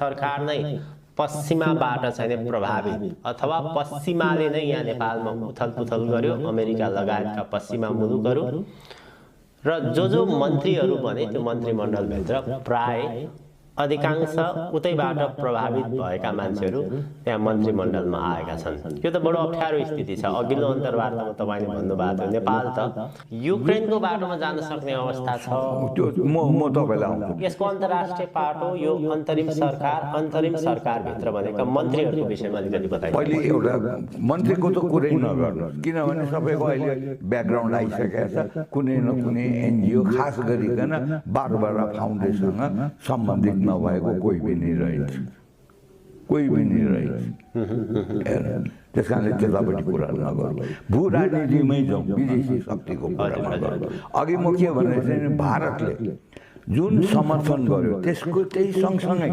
सरकार नै पश्चिमाबाट चाहिँ प्रभावित अथवा पश्चिमाले नै यहाँ नेपालमा उथलपुथल गर्यो, अमेरिका लगायतका पश्चिमा मुलुकहरू र जो मन्त्रीहरू भने त्यो मन्त्रीमण्डलभित्र प्राय अधिकांश उतैबाट प्रभावित भएका मान्छेहरू त्यहाँ मन्त्रीमण्डलमा आएका छन्। यो त बडो अप्ठ्यारो स्थिति छ। अघिल्लो अन्तर्वार्तामा तपाईले भन्नुभएको थियो नेपाल त युक्रेनको बाटोमा जान सक्ने अवस्था छ। म तपाईलाई आउँछु। यसको अन्तर्राष्ट्रिय पाटो यो अन्तरिम सरकार भित्र भनेका मन्त्रीहरूको विषयमा अलिकति बताइदिनु। पहिले एउटा मन्त्रीको त कुरै नगर्नु, किनभने सबैको अहिले ब्याकग्राउन्ड आइसकेको छ। कुनै न कुनै एनजिओ खास गरिकन बारबारा फाउन्डेसनसँग सम्बन्धित नभएको कोही पनि रहन्छ। त्यस कारणले त्यतापट्टि कुरा नगरौँ, भू राजनीतिमै जाउँ, विदेशी शक्तिको कुरा नगरौँ। अघि म के भनेको थिएँ, भारतले जुन समर्थन गर्यो त्यसको त्यही सँगसँगै